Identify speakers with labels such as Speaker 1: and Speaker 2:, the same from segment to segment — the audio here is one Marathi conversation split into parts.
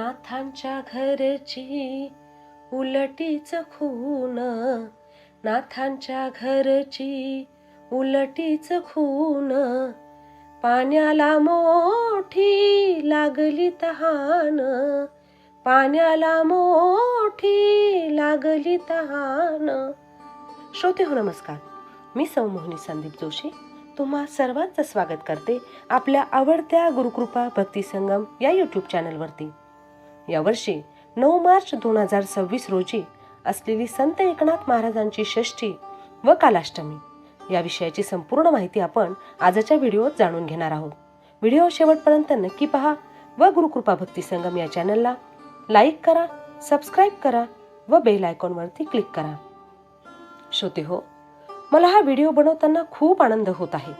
Speaker 1: नाथांच्या घरची उलटीच खून, नाथांच्या घरची उलटीच खून, पाण्याला मोठी लागली तहान, पाण्याला मोठी लागली तहान. श्रोते हो नमस्कार, मी सौ मोहिनी संदीप जोशी तुम्हा सर्वांचं स्वागत करते आपल्या आवडत्या गुरुकृपा भक्ती संगम या यूट्यूब चॅनलवरती. यावर्षी 9 मार्च 2026 रोजी असलेली संत एकनाथ महाराजांची षष्ठी व कालाष्टमी या विषयाची संपूर्ण माहिती आपण आजच्या व्हिडिओत जाणून घेणार आहोत. व्हिडिओ शेवटपर्यंत नक्की पहा व गुरुकृपा भक्ती संगम या चॅनलला लाईक करा, सबस्क्राईब करा व बेल आयकॉनवरती क्लिक करा. श्रोते हो, मला हा व्हिडिओ बनवताना खूप आनंद होत आहे.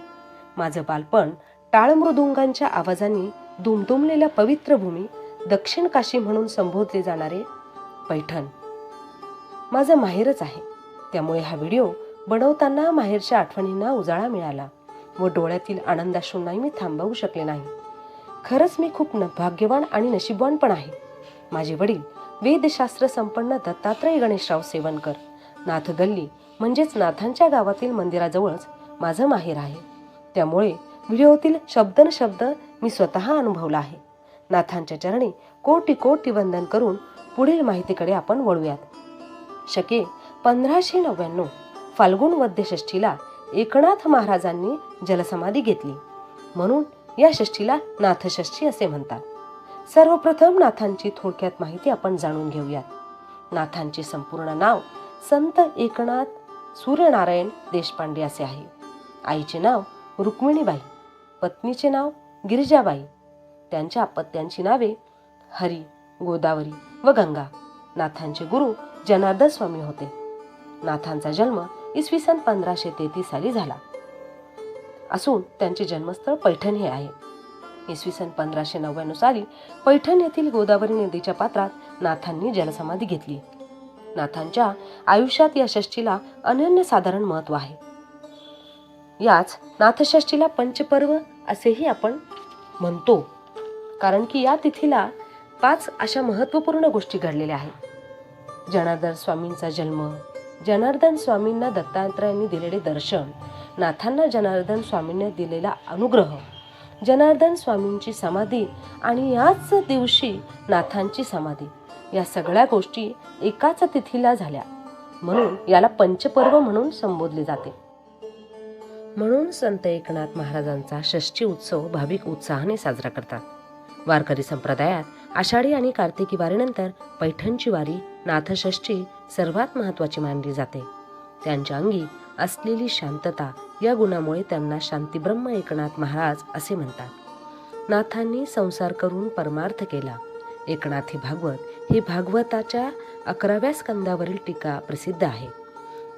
Speaker 1: माझं बालपण टाळ मृदुंगांच्या आवाजांनी दुमदुमलेल्या पवित्र भूमी दक्षिण काशी म्हणून संबोधले जाणारे पैठण माझं माहेरच आहे. त्यामुळे हा व्हिडिओ बनवताना माहेरच्या आठवणींना उजाळा मिळाला व डोळ्यातील आनंदाश्रूंनाही मी थांबवू शकले नाही. खरंच मी खूप भाग्यवान आणि नशीबवान पण आहे. माझे वडील वेदशास्त्र संपन्न दत्तात्रय गणेशराव सेवनकर नाथ गल्ली म्हणजेच नाथांच्या गावातील मंदिराजवळच माझं माहेर आहे. त्यामुळे व्हिडिओतील शब्द मी स्वतः अनुभवला आहे. नाथांच्या चरणी कोटी कोटी वंदन करून पुढील माहितीकडे आपण वळूयात. शके 1599 फाल्गुन वद्य षष्ठीला एकनाथ महाराजांनी जलसमाधी घेतली, म्हणून या षष्ठीला नाथषष्ठी असे म्हणतात. सर्वप्रथम नाथांची थोडक्यात माहिती आपण जाणून घेऊयात. नाथांचे संपूर्ण नाव संत एकनाथ सूर्यनारायण देशपांडे असे आहे. आईचे नाव रुक्मिणीबाई, पत्नीचे नाव गिरिजाबाई. त्यांच्या अपत्यांची नावे हरी, गोदावरी व गंगा. नाथांचे गुरु जनार्दन स्वामी होते. नाथांचा जन्म इसवी सन 1533 साली झाला असून त्यांचे जन्मस्थळ पैठण हे आहे. इसवी सन 1599 साली पैठण येथील गोदावरी नदीच्या पात्रात नाथांनी जलसमाधी घेतली. नाथांच्या आयुष्यात या षष्ठीला अनन्यसाधारण महत्व आहे. याच नाथषष्ठीला पंचपर्व असेही आपण म्हणतो, कारण की या तिथीला 5 अशा महत्त्वपूर्ण गोष्टी घडलेल्या आहेत. जनार्दन स्वामींचा जन्म, जनार्दन स्वामींना दत्तात्रयांनी दिलेले दर्शन, नाथांना जनार्दन स्वामींनी दिलेला अनुग्रह, जनार्दन स्वामींची समाधी आणि याच दिवशी नाथांची समाधी, या सगळ्या गोष्टी एकाच तिथीला झाल्या, म्हणून याला पंचपर्व म्हणून संबोधले जाते. म्हणून संत एकनाथ महाराजांचा षष्ठी उत्सव भाविक उत्साहाने साजरा करतात. वारकरी संप्रदायात आषाढी आणि कार्तिकी वारीनंतर पैठणची वारी नाथषष्ठी सर्वात महत्त्वाची मानली जाते. त्यांच्या अंगी असलेली शांतता या गुणामुळे त्यांना शांतीब्रह्म एकनाथ महाराज असे म्हणतात. नाथांनी संसार करून परमार्थ केला. एकनाथी भागवत ही भागवताच्या 11व्या स्कंदावरील टीका प्रसिद्ध आहे.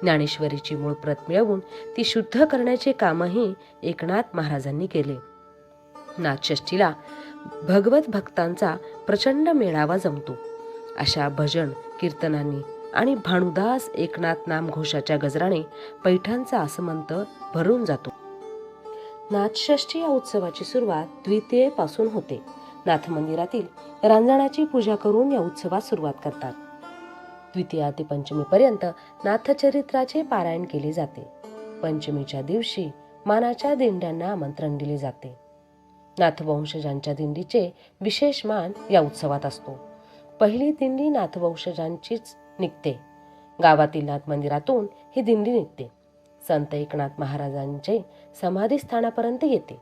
Speaker 1: ज्ञानेश्वरीची मूळ प्रत मिळवून ती शुद्ध करण्याचे कामही एकनाथ महाराजांनी केले. नाथषष्ठीला भगवत भक्तांचा प्रचंड मेळावा जमतो. अशा भजन कीर्तनांनी आणि भानुदास एकनाथ नामघोषाच्या गजराने पैठणचा आसमंत भरून जातो. नाथषष्ठी या उत्सवाची सुरुवात द्वितीयेपासून होते. नाथ मंदिरातील रांजणाची पूजा करून या उत्सवात सुरुवात करतात. द्वितीया ते पंचमीपर्यंत नाथचरित्राचे पारायण केले जाते. पंचमीच्या दिवशी मानाच्या दिंड्यांना आमंत्रण दिले जाते. नाथवंशजांच्या दिंडीचे विशेष मान या उत्सवात असतो. पहिली दिंडी नाथवंशजांचीच निघते. गावातील नाथ मंदिरातून ही दिंडी निघते. संत एकनाथ महाराजांचे समाधीस्थानापर्यंत येते.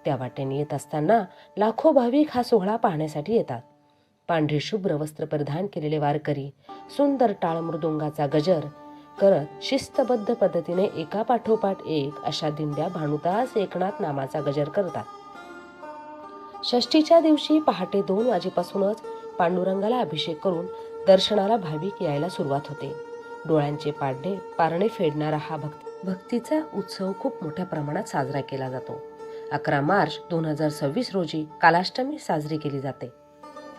Speaker 1: त्या वाटेने येत असताना लाखो भाविक हा सोहळा पाहण्यासाठी येतात. पांढरे शुभ्र वस्त्र परिधान केलेले वारकरी सुंदर टाळ मृदुंगाचा गजर करत शिस्तबद्ध पद्धतीने एका पाठोपाठ एक अशा दिंड्या भानुदास एकनाथ नामाचा गजर करतात. षष्ठीच्या दिवशी पहाटे 2 वाजेपासूनच पांडुरंगाला अभिषेक करून दर्शनाला भाविक यायला सुरुवात होते. डोळ्यांचे पारणे फेडणारा हा भक्तीचा उत्सव खूप मोठ्या प्रमाणात साजरा केला जातो. 11 मार्च 2026 रोजी कालाष्टमी साजरी केली जाते.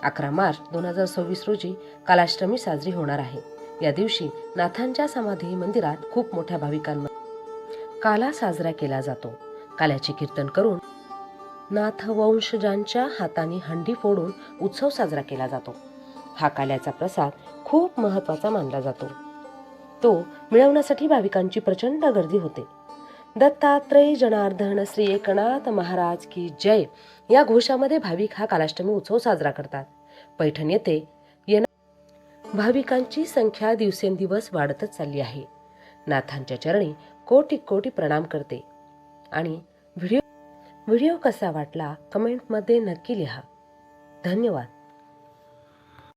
Speaker 1: 11 मार्च 2026 रोजी कालाष्टमी साजरी होणार आहे. या दिवशी नाथांच्या समाधी मंदिरात खूप मोठ्या भाविकांमध्ये काला साजरा केला जातो. काल्याचे कीर्तन करून नाथ वंशजांच्या हाताने हंडी फोडून उत्सव साजरा केला जातो. हा काल्याचा प्रसाद खूप महत्त्वाचा मानला जातो. तो मिळवण्यासाठी भाविकांची प्रचंड गर्दी होते. दत्तात्रय जनार्दन श्री एकनाथ महाराज की जय या घोषामध्ये भाविक हा कालाष्टमी उत्सव साजरा करतात. पैठण येथे भाविकांची संख्या दिवसेंदिवस वाढतच चालली आहे. नाथांच्या चरणी कोटी कोटी प्रणाम करते. आणि व्हिडिओ कसा वाटला कमेंटमध्ये नक्की लिहा. धन्यवाद.